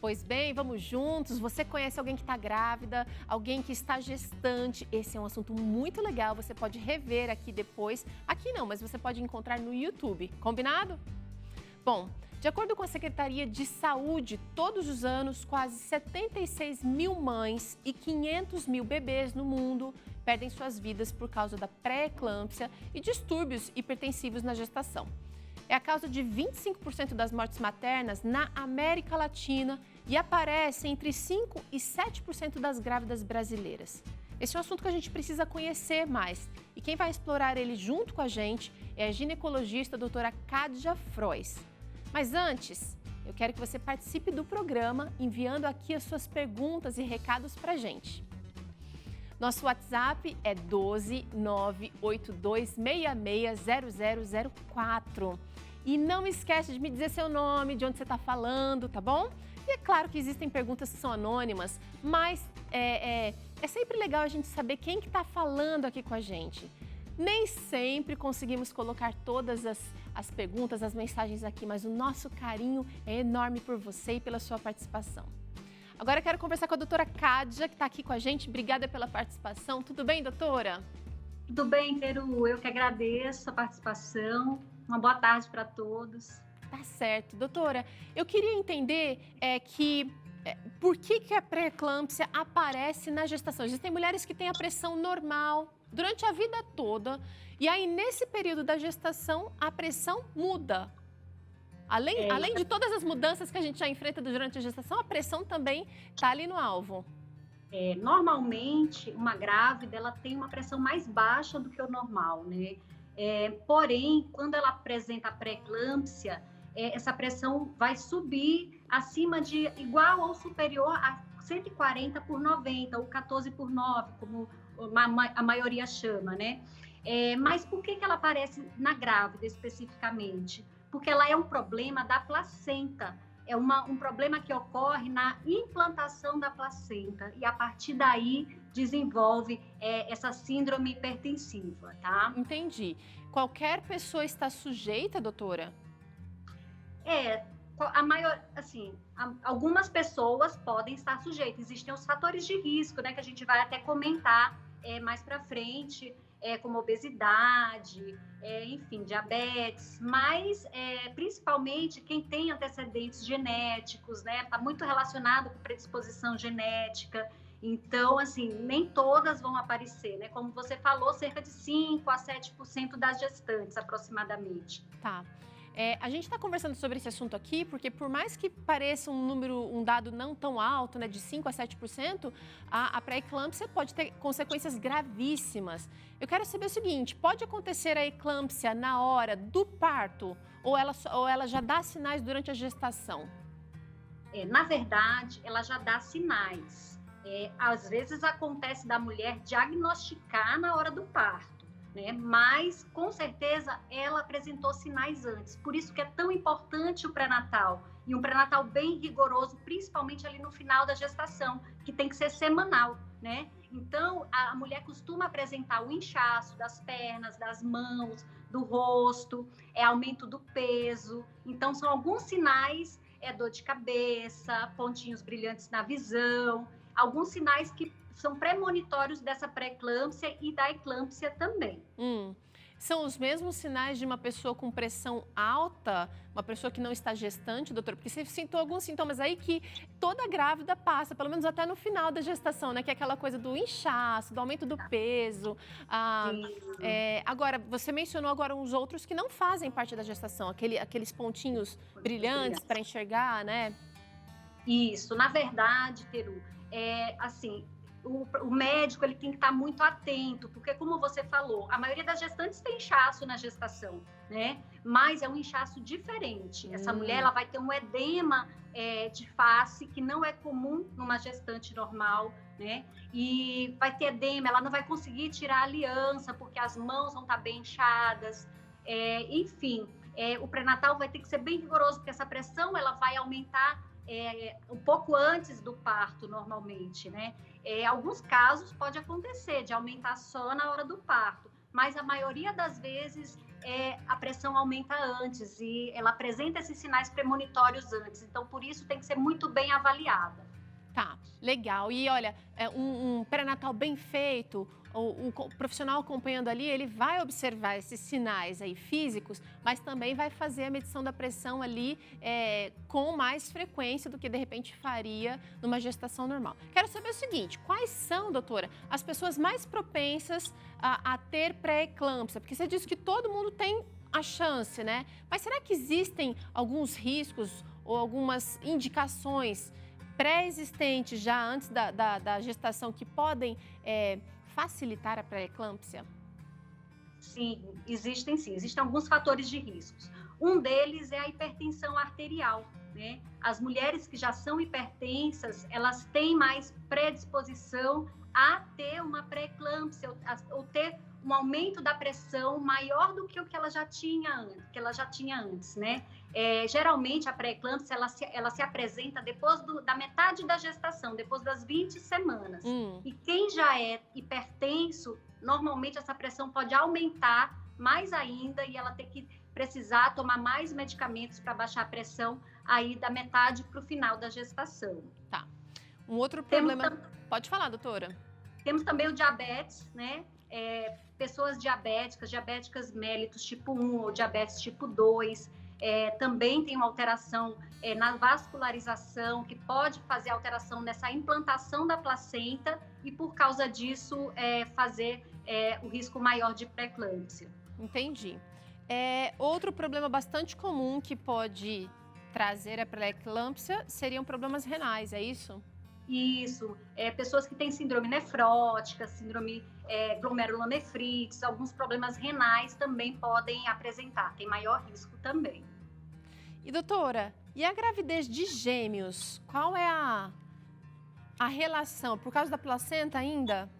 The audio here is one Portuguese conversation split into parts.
Pois bem, vamos juntos. Você conhece alguém que está grávida, alguém que está gestante? Esse é um assunto muito legal. Você pode rever aqui depois. Aqui não, mas você pode encontrar no YouTube. Combinado? Bom, de acordo com a Secretaria de Saúde, todos os anos, quase 76 mil mães e 500 mil bebês no mundo perdem suas vidas por causa da pré-eclâmpsia e distúrbios hipertensivos na gestação. É a causa de 25% das mortes maternas na América Latina e aparece entre 5% e 7% das grávidas brasileiras. Esse é um assunto que a gente precisa conhecer mais. E quem vai explorar ele junto com a gente é a ginecologista a doutora Kádia Frois. Mas antes, eu quero que você participe do programa enviando aqui as suas perguntas e recados para a gente. Nosso WhatsApp é 12 982660004. E não esquece de me dizer seu nome, de onde você está falando, tá bom? E é claro que existem perguntas que são anônimas, mas é sempre legal a gente saber quem que está falando aqui com a gente. Nem sempre conseguimos colocar todas as perguntas, as mensagens aqui, mas o nosso carinho é enorme por você e pela sua participação. Agora eu quero conversar com a doutora Kádia, que está aqui com a gente. Obrigada pela participação. Tudo bem, doutora? Tudo bem, Teru. Eu que agradeço a participação. Uma boa tarde para todos. Tá certo. Doutora, eu queria entender por que a pré-eclâmpsia aparece na gestação. Existem mulheres que têm a pressão normal durante a vida toda e aí, nesse período da gestação, a pressão muda. Além de todas as mudanças que a gente já enfrenta durante a gestação, a pressão também está ali no alvo. Normalmente, uma grávida, ela tem uma pressão mais baixa do que o normal, né? Porém, quando ela apresenta a pré-eclâmpsia, essa pressão vai subir acima de igual ou superior a 140/90 ou 14/9, como a maioria chama, né? Mas por que ela aparece na grávida especificamente? Porque ela é um problema da placenta. É um problema que ocorre na implantação da placenta e a partir daí desenvolve essa síndrome hipertensiva, tá? Entendi. Qualquer pessoa está sujeita, doutora? Algumas pessoas podem estar sujeitas. Existem os fatores de risco, né, que a gente vai até comentar mais para frente, como obesidade, enfim, diabetes, mas principalmente quem tem antecedentes genéticos, né, está muito relacionado com predisposição genética. Então, assim, nem todas vão aparecer, né? Como você falou, cerca de 5% a 7% das gestantes, aproximadamente. Tá. A gente está conversando sobre esse assunto aqui porque, por mais que pareça um dado não tão alto, né, de 5% a 7%, a pré-eclâmpsia pode ter consequências gravíssimas. Eu quero saber o seguinte, pode acontecer a eclâmpsia na hora do parto ou ela já dá sinais durante a gestação? Na verdade, ela já dá sinais. Às vezes acontece da mulher diagnosticar na hora do parto, né? Mas, com certeza, ela apresentou sinais antes. Por isso que é tão importante o pré-natal. E um pré-natal bem rigoroso, principalmente ali no final da gestação, que tem que ser semanal, né? Então, a mulher costuma apresentar o inchaço das pernas, das mãos, do rosto, aumento do peso. Então, são alguns sinais, dor de cabeça, pontinhos brilhantes na visão, alguns sinais que são premonitórios dessa pré-eclâmpsia e da eclâmpsia também. São os mesmos sinais de uma pessoa com pressão alta, uma pessoa que não está gestante, doutor? Porque você citou alguns sintomas aí que toda grávida passa, pelo menos até no final da gestação, né? Que é aquela coisa do inchaço, do aumento do peso. Agora, você mencionou agora uns outros que não fazem parte da gestação, aqueles pontinhos brilhantes para enxergar, né? Isso, na verdade, Teru, o médico ele tem que estar muito atento, porque como você falou, a maioria das gestantes tem inchaço na gestação, né? Mas é um inchaço diferente. Essa mulher ela vai ter um edema de face que não é comum numa gestante normal, né? E vai ter edema, ela não vai conseguir tirar a aliança porque as mãos vão estar bem inchadas. Enfim, o pré-natal vai ter que ser bem rigoroso porque essa pressão ela vai aumentar um pouco antes do parto, normalmente, né? Alguns casos pode acontecer de aumentar só na hora do parto, mas a maioria das vezes a pressão aumenta antes e ela apresenta esses sinais premonitórios antes. Então, por isso, tem que ser muito bem avaliada. Tá, legal. E olha, um pré-natal bem feito, o profissional acompanhando ali, ele vai observar esses sinais aí físicos, mas também vai fazer a medição da pressão ali com mais frequência do que de repente faria numa gestação normal. Quero saber o seguinte, quais são, doutora, as pessoas mais propensas a ter pré-eclâmpsia? Porque você disse que todo mundo tem a chance, né? Mas será que existem alguns riscos ou algumas indicações pré-existentes já antes da gestação que podem facilitar a pré-eclâmpsia? Sim, existem sim. Existem alguns fatores de riscos. Um deles é a hipertensão arterial, né? As mulheres que já são hipertensas, elas têm mais predisposição a ter uma pré-eclâmpsia ou ter um aumento da pressão maior do que o que ela já tinha antes, né? Geralmente a pré-eclâmpsia ela se apresenta depois da metade da gestação, depois das 20 semanas. E quem já é hipertenso, normalmente essa pressão pode aumentar mais ainda e ela tem que precisar tomar mais medicamentos para baixar a pressão aí da metade para o final da gestação. Tá. Um outro problema... Pode falar, doutora. Temos também o diabetes, né? Pessoas diabéticas mellitus tipo 1 ou diabetes tipo 2, também tem uma alteração na vascularização, que pode fazer alteração nessa implantação da placenta e, por causa disso, fazer o risco maior de pré-eclâmpsia. Entendi. Outro problema bastante comum que pode trazer a pré-eclâmpsia seriam problemas renais, é isso? Isso, pessoas que têm síndrome nefrótica, síndrome glomerulonefrites, alguns problemas renais também podem apresentar, tem maior risco também. E doutora, e a gravidez de gêmeos, qual é a relação? Por causa da placenta ainda?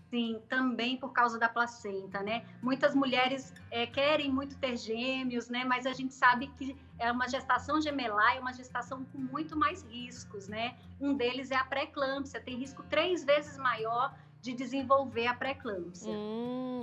Sim, também por causa da placenta, né? Muitas mulheres querem muito ter gêmeos, né? Mas a gente sabe que uma gestação gemelar é uma gestação com muito mais riscos, né? Um deles é a pré-eclâmpsia, tem risco 3 vezes maior de desenvolver a pré-eclâmpsia.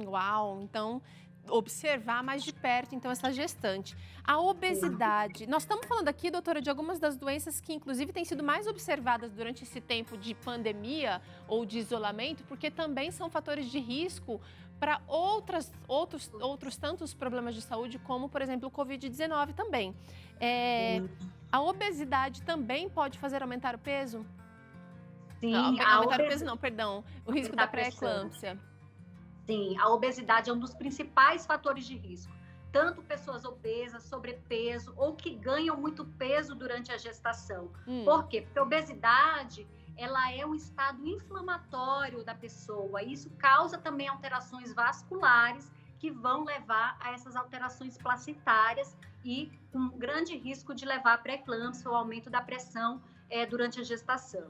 Uau! Então, observar mais de perto, então, essa gestante. A obesidade. Nós estamos falando aqui, doutora, de algumas das doenças que, inclusive, têm sido mais observadas durante esse tempo de pandemia ou de isolamento, porque também são fatores de risco para outros tantos problemas de saúde, como, por exemplo, o Covid-19 também. A obesidade também pode fazer aumentar o peso? Sim, aumentar o peso não, perdão. O risco da pré-eclâmpsia. Sim, a obesidade é um dos principais fatores de risco. Tanto pessoas obesas, sobrepeso, ou que ganham muito peso durante a gestação. Por quê? Porque a obesidade, ela é um estado inflamatório da pessoa. E isso causa também alterações vasculares que vão levar a essas alterações placentárias e um grande risco de levar a pré-eclâmpsia ou aumento da pressão durante a gestação.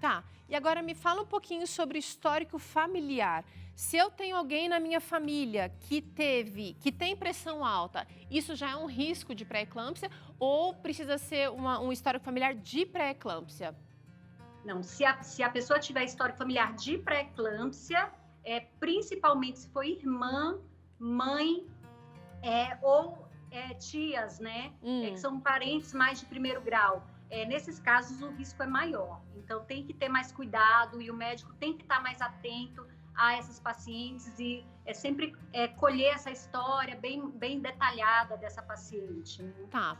Tá, e agora me fala um pouquinho sobre histórico familiar. Se eu tenho alguém na minha família que tem pressão alta, isso já é um risco de pré-eclâmpsia ou precisa ser um histórico familiar de pré-eclâmpsia? Não, se a pessoa tiver histórico familiar de pré-eclâmpsia, principalmente se for irmã, mãe ou tias, né? Que são parentes mais de primeiro grau. Nesses casos, o risco é maior. Então, tem que ter mais cuidado e o médico tem que estar mais atento a essas pacientes e sempre colher essa história bem detalhada dessa paciente. Né? Tá.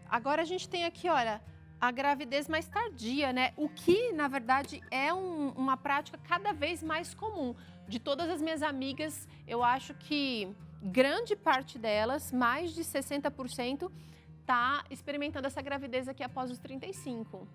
Agora, a gente tem aqui, olha, a gravidez mais tardia, né? O que, na verdade, é uma prática cada vez mais comum. De todas as minhas amigas, eu acho que grande parte delas, mais de 60%, está experimentando essa gravidez aqui após os 35.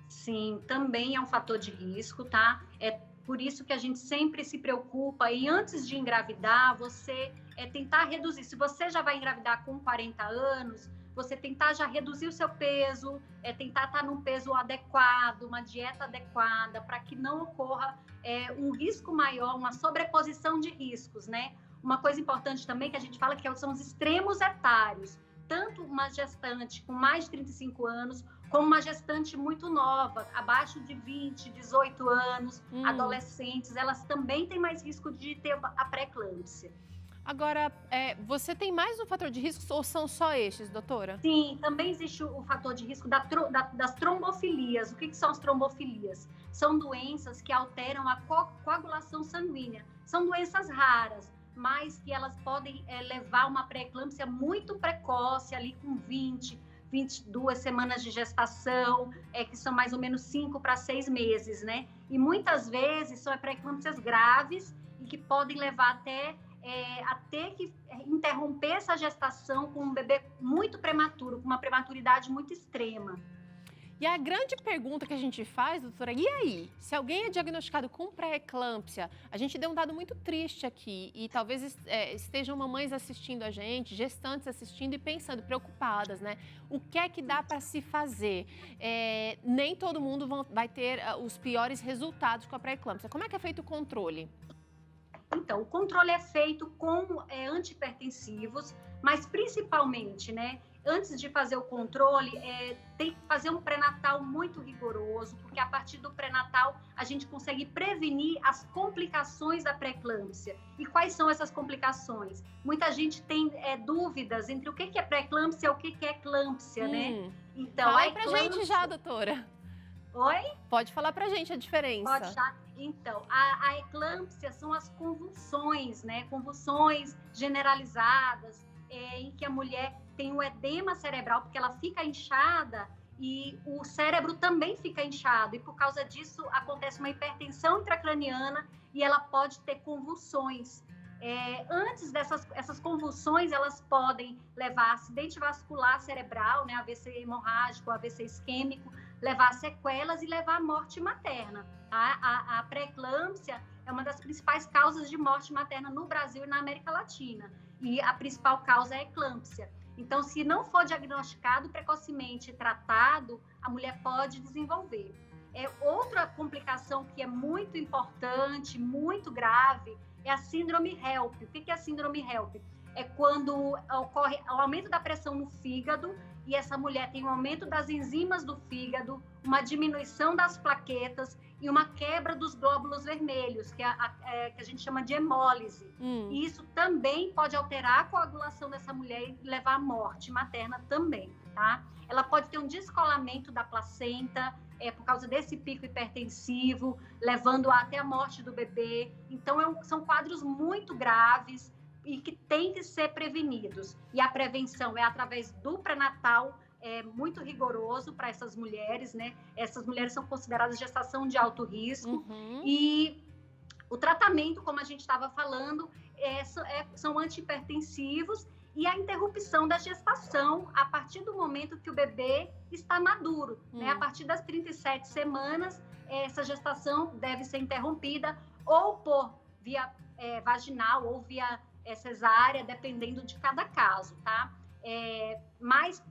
Sim, também é um fator de risco, tá? É por isso que a gente sempre se preocupa e antes de engravidar, você tentar reduzir. Se você já vai engravidar com 40 anos, você tentar já reduzir o seu peso, tentar estar num peso adequado, uma dieta adequada, para que não ocorra um risco maior, uma sobreposição de riscos, né? Uma coisa importante também que a gente fala que são os extremos etários. tanto uma gestante com mais de 35 anos, como uma gestante muito nova, abaixo de 20, 18 anos, adolescentes, elas também têm mais risco de ter a pré-eclâmpsia. Agora, você tem mais um fator de risco ou são só estes, doutora? Sim, também existe o fator de risco das trombofilias. O que são as trombofilias? São doenças que alteram a coagulação sanguínea. São doenças raras, mas que elas podem levar a uma pré-eclâmpsia muito precoce, ali com 22 semanas de gestação, que são mais ou menos 5 para 6 meses, né? E muitas vezes são pré-eclâmpsias graves e que podem levar até a ter que interromper essa gestação com um bebê muito prematuro, com uma prematuridade muito extrema. E a grande pergunta que a gente faz, doutora, e aí? Se alguém é diagnosticado com pré-eclâmpsia, a gente deu um dado muito triste aqui e talvez estejam mamães assistindo a gente, gestantes assistindo e pensando, preocupadas, né? O que é que dá para se fazer? Nem todo mundo vai ter os piores resultados com a pré-eclâmpsia. Como é que é feito o controle? Então, o controle é feito com antihipertensivos, mas principalmente, né, antes de fazer o controle, tem que fazer um pré-natal muito rigoroso, porque a partir do pré-natal a gente consegue prevenir as complicações da pré-eclâmpsia. E quais são essas complicações? Muita gente tem dúvidas entre o que é pré-eclâmpsia e o que é eclâmpsia, né? Então, fala pra gente já, doutora. Oi? Pode falar pra gente a diferença. Pode já. Então, a eclâmpsia são as convulsões, né? Convulsões generalizadas, em que a mulher tem um edema cerebral, porque ela fica inchada e o cérebro também fica inchado. E por causa disso, acontece uma hipertensão intracraniana e ela pode ter convulsões. Antes essas convulsões, elas podem levar a acidente vascular cerebral, né? AVC hemorrágico, AVC isquêmico, levar a sequelas e levar à morte materna. A pré-eclâmpsia é uma das principais causas de morte materna no Brasil e na América Latina. E a principal causa é a eclâmpsia. Então, se não for diagnosticado precocemente e tratado, a mulher pode desenvolver. Outra complicação que é muito importante, muito grave, é a síndrome HELP. O que é a síndrome HELP? É quando ocorre o aumento da pressão no fígado e essa mulher tem um aumento das enzimas do fígado, uma diminuição das plaquetas e uma quebra dos glóbulos vermelhos, que a gente chama de hemólise. E isso também pode alterar a coagulação dessa mulher e levar à morte materna também, tá? Ela pode ter um descolamento da placenta, por causa desse pico hipertensivo, levando até a morte do bebê. Então, são quadros muito graves e que têm que ser prevenidos. E a prevenção é através do pré-natal, muito rigoroso para essas mulheres, né? Essas mulheres são consideradas gestação de alto risco. E o tratamento, como a gente estava falando, são antihipertensivos e a interrupção da gestação a partir do momento que o bebê está maduro, né? A partir das 37 semanas, essa gestação deve ser interrompida ou por via vaginal ou via cesárea, dependendo de cada caso, tá? Mas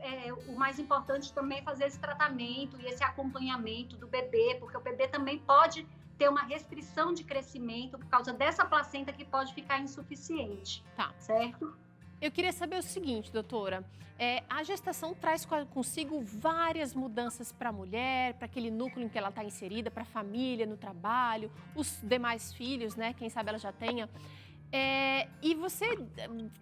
o mais importante também é fazer esse tratamento e esse acompanhamento do bebê, porque o bebê também pode ter uma restrição de crescimento por causa dessa placenta que pode ficar insuficiente, tá? Certo? Eu queria saber o seguinte, doutora, a gestação traz consigo várias mudanças para a mulher, para aquele núcleo em que ela está inserida, para a família, no trabalho, os demais filhos, né? Quem sabe ela já tenha. E você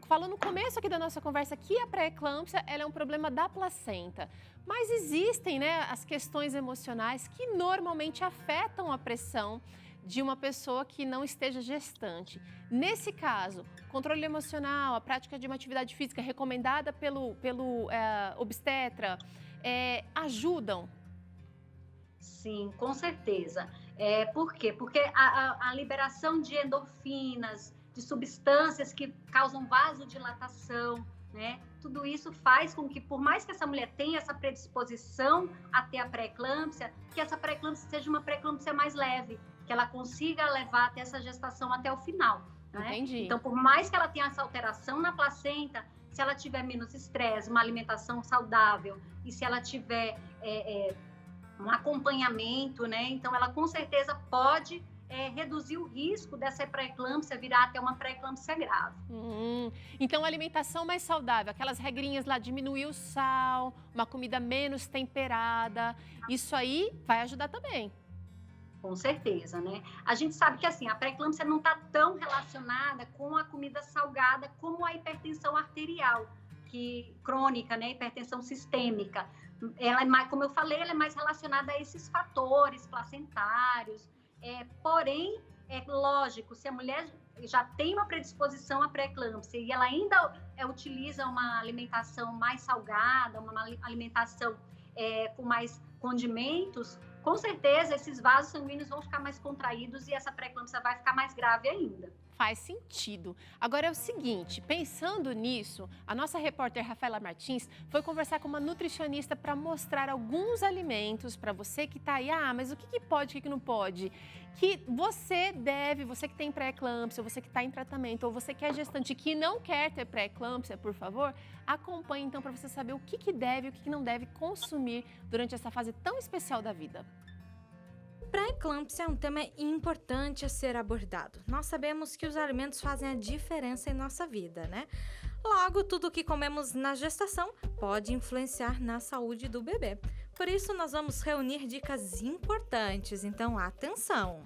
falou no começo aqui da nossa conversa que a pré-eclâmpsia ela é um problema da placenta, mas existem, né, as questões emocionais que normalmente afetam a pressão de uma pessoa que não esteja gestante. Nesse caso, controle emocional, a prática de uma atividade física recomendada pelo obstetra, ajudam? Sim, com certeza. Por quê? Porque a liberação de endorfinas, de substâncias que causam vasodilatação, né? Tudo isso faz com que, por mais que essa mulher tenha essa predisposição a ter a pré-eclâmpsia, que essa pré-eclâmpsia seja uma pré-eclâmpsia mais leve, que ela consiga levar até essa gestação até o final, né? Entendi. Então, por mais que ela tenha essa alteração na placenta, se ela tiver menos estresse, uma alimentação saudável e se ela tiver um acompanhamento, né? Então, ela com certeza pode reduzir o risco dessa pré-eclâmpsia virar até uma pré-eclâmpsia grave. Então, alimentação mais saudável, aquelas regrinhas lá, diminuir o sal, uma comida menos temperada, isso aí vai ajudar também. Com certeza, né? A gente sabe que assim, a pré-eclâmpsia não está tão relacionada com a comida salgada como a hipertensão arterial, que crônica, né? Hipertensão sistêmica. Ela é mais, como eu falei, ela é mais relacionada a esses fatores placentários. Porém, é lógico, se a mulher já tem uma predisposição à pré-eclâmpsia e ela ainda utiliza uma alimentação mais salgada, uma alimentação com mais condimentos, com certeza esses vasos sanguíneos vão ficar mais contraídos e essa pré-eclâmpsia vai ficar mais grave ainda. Faz sentido. Agora é o seguinte, pensando nisso, a nossa repórter Rafaela Martins foi conversar com uma nutricionista para mostrar alguns alimentos para você que está aí, mas o que pode, o que não pode? Que você que tem pré-eclâmpsia, você que está em tratamento, ou você que é gestante e que não quer ter pré-eclâmpsia, por favor, acompanhe então para você saber o que deve e o que não deve consumir durante essa fase tão especial da vida. Pré-eclâmpsia é um tema importante a ser abordado. Nós sabemos que os alimentos fazem a diferença em nossa vida, né? Logo, tudo o que comemos na gestação pode influenciar na saúde do bebê. Por isso, nós vamos reunir dicas importantes, então atenção!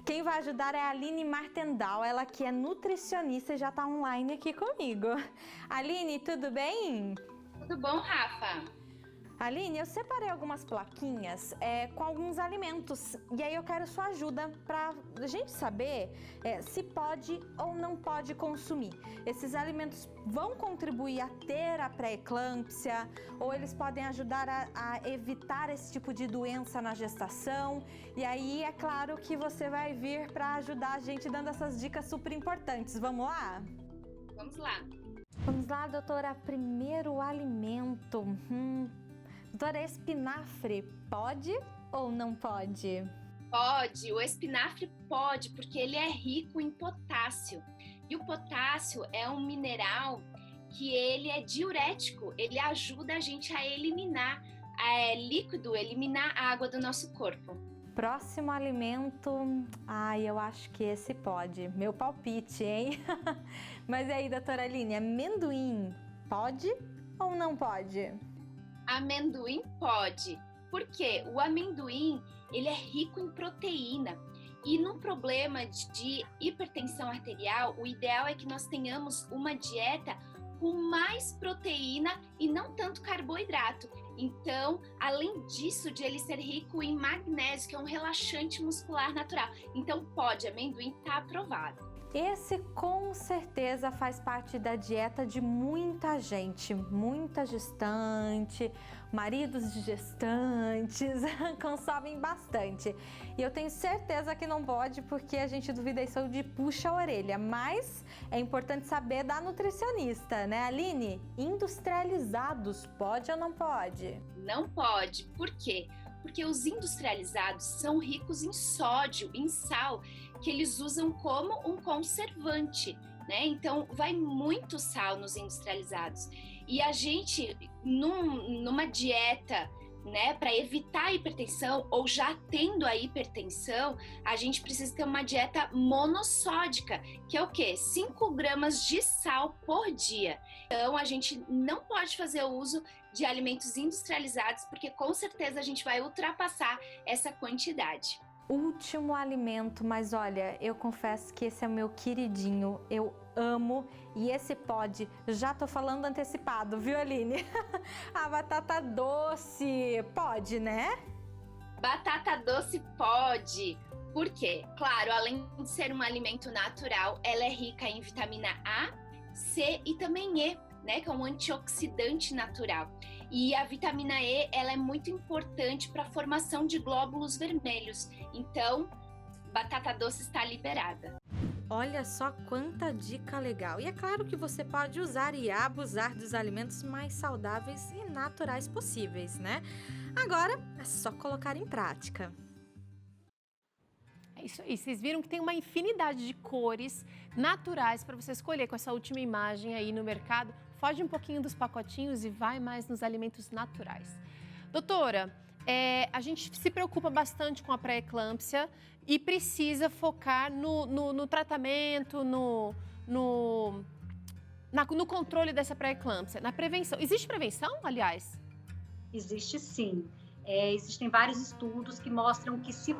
Quem vai ajudar é a Aline Martendal, ela que é nutricionista e já está online aqui comigo. Aline, tudo bem? Tudo bom, Rafa? Aline, eu separei algumas plaquinhas com alguns alimentos e aí eu quero sua ajuda para a gente saber se pode ou não pode consumir. Esses alimentos vão contribuir a ter a pré-eclâmpsia ou eles podem ajudar a evitar esse tipo de doença na gestação. E aí é claro que você vai vir para ajudar a gente dando essas dicas super importantes. Vamos lá? Vamos lá. Vamos lá, doutora. Primeiro alimento. Doutora, espinafre pode ou não pode? Pode, o espinafre pode, porque ele é rico em potássio. E o potássio é um mineral que ele é diurético, ele ajuda a gente a eliminar líquido, eliminar a água do nosso corpo. Próximo alimento, eu acho que esse pode. Meu palpite, hein? Mas e aí, doutora Aline, amendoim pode ou não pode? Amendoim pode, porque o amendoim ele é rico em proteína e num problema de hipertensão arterial, o ideal é que nós tenhamos uma dieta com mais proteína e não tanto carboidrato. Então, além disso, de ele ser rico em magnésio, que é um relaxante muscular natural. Então, pode, amendoim está aprovado. Esse com certeza faz parte da dieta de muita gente, muita gestante, maridos de gestantes, consomem bastante. E eu tenho certeza que não pode porque a gente duvida isso de puxa a orelha, mas é importante saber da nutricionista, né, Aline? Industrializados, pode ou não pode? Não pode, por quê? Porque os industrializados são ricos em sódio, em sal, que eles usam como um conservante, né? Então, vai muito sal nos industrializados. E a gente, numa dieta, né, para evitar a hipertensão ou já tendo a hipertensão, a gente precisa ter uma dieta monossódica, que é o quê? 5 gramas de sal por dia. Então, a gente não pode fazer uso de alimentos industrializados, porque com certeza a gente vai ultrapassar essa quantidade. Último alimento, mas olha, eu confesso que esse é o meu queridinho, eu amo e esse pode, já tô falando antecipado, viu, Aline? A batata doce, pode, né? Batata doce pode, por quê? Claro, além de ser um alimento natural, ela é rica em vitamina A, C e também E, né, que é um antioxidante natural. E a vitamina E, ela é muito importante para a formação de glóbulos vermelhos. Então, batata doce está liberada. Olha só quanta dica legal. E é claro que você pode usar e abusar dos alimentos mais saudáveis e naturais possíveis, né? Agora, é só colocar em prática. É isso aí, vocês viram que tem uma infinidade de cores naturais para você escolher com essa última imagem aí no mercado. Foge um pouquinho dos pacotinhos e vai mais nos alimentos naturais. Doutora, a gente se preocupa bastante com a pré-eclâmpsia e precisa focar no tratamento, no controle dessa pré-eclâmpsia, na prevenção. Existe prevenção, aliás? Existe sim. Existem vários estudos que mostram que se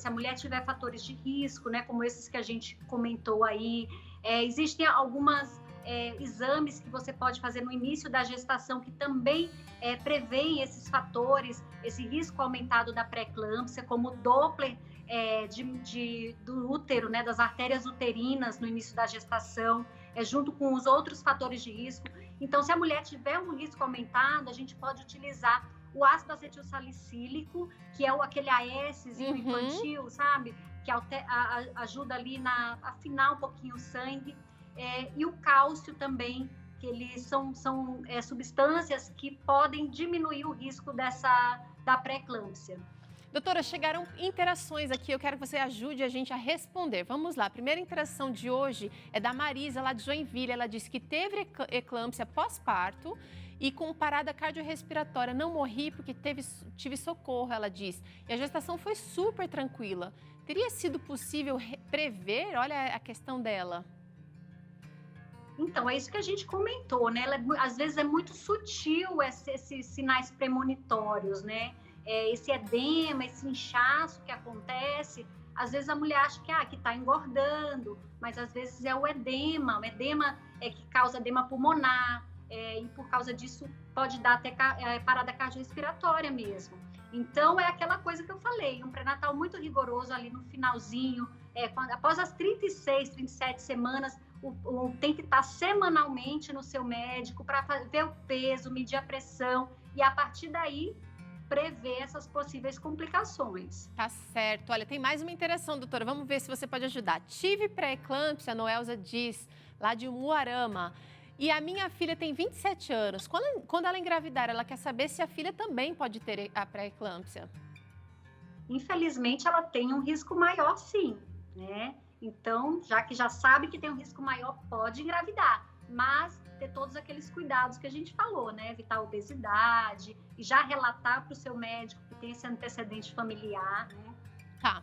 a mulher tiver fatores de risco, né, como esses que a gente comentou aí, existem algumas exames que você pode fazer no início da gestação que também prevêem esses fatores, esse risco aumentado da pré-eclâmpsia, como o Doppler do útero, né, das artérias uterinas no início da gestação, junto com os outros fatores de risco. Então, se a mulher tiver um risco aumentado, a gente pode utilizar o ácido acetilsalicílico, que é aquele ASzinho infantil, sabe? Que ajuda ali a afinar um pouquinho o sangue. E o cálcio também, que eles são substâncias que podem diminuir o risco da pré-eclâmpsia. Doutora, chegaram interações aqui, eu quero que você ajude a gente a responder. Vamos lá, a primeira interação de hoje é da Marisa, lá de Joinville. Ela disse que teve eclâmpsia pós-parto e com parada cardiorrespiratória. Não morri porque tive socorro, ela diz. E a gestação foi super tranquila. Teria sido possível prever? Olha a questão dela. Então, é isso que a gente comentou, né? Às vezes é muito sutil esses sinais premonitórios, né? Esse edema, esse inchaço que acontece, às vezes a mulher acha que está engordando, mas às vezes é o edema que causa edema pulmonar, e por causa disso pode dar até parada cardiorrespiratória mesmo. Então, é aquela coisa que eu falei, um pré-natal muito rigoroso ali no finalzinho, após as 36, 37 semanas, tem que estar semanalmente no seu médico para ver o peso, medir a pressão, e a partir daí prever essas possíveis complicações. Tá certo. Olha, tem mais uma interação, doutora. Vamos ver se você pode ajudar. Tive pré-eclâmpsia, a Noelza diz, lá de Umuarama. E a minha filha tem 27 anos. Quando ela engravidar, ela quer saber se a filha também pode ter a pré-eclâmpsia. Infelizmente, ela tem um risco maior, sim, né? Então, já que já sabe que tem um risco maior, pode engravidar. Mas ter todos aqueles cuidados que a gente falou, né? Evitar a obesidade e já relatar para o seu médico que tem esse antecedente familiar, né? Tá.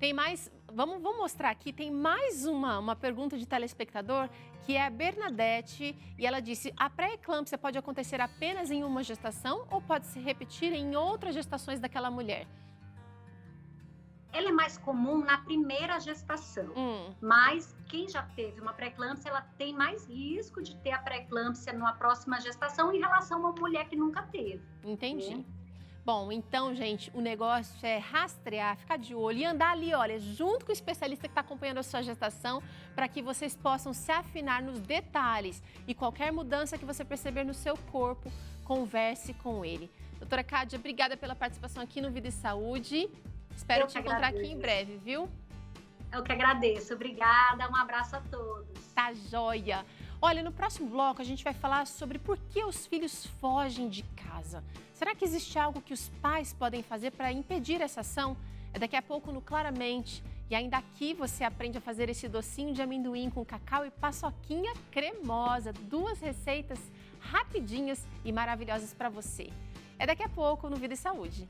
Tem mais, vamos mostrar aqui, tem mais uma pergunta de telespectador, que é a Bernadette, e ela disse, a pré-eclâmpsia pode acontecer apenas em uma gestação ou pode se repetir em outras gestações daquela mulher? Ela é mais comum na primeira gestação, mas quem já teve uma pré-eclâmpsia, ela tem mais risco de ter a pré-eclâmpsia numa próxima gestação em relação a uma mulher que nunca teve. Entendi. Né? Bom, então, gente, o negócio é rastrear, ficar de olho e andar ali, olha, junto com o especialista que está acompanhando a sua gestação, para que vocês possam se afinar nos detalhes. E qualquer mudança que você perceber no seu corpo, converse com ele. Doutora Kádia, obrigada pela participação aqui no Vida e Saúde. Espero te encontrar aqui em breve, viu? Eu que agradeço. Obrigada. Um abraço a todos. Tá joia. Olha, no próximo bloco a gente vai falar sobre por que os filhos fogem de casa. Será que existe algo que os pais podem fazer para impedir essa ação? É daqui a pouco no Claramente. E ainda aqui você aprende a fazer esse docinho de amendoim com cacau e paçoquinha cremosa. 2 receitas rapidinhas e maravilhosas para você. É daqui a pouco no Vida e Saúde.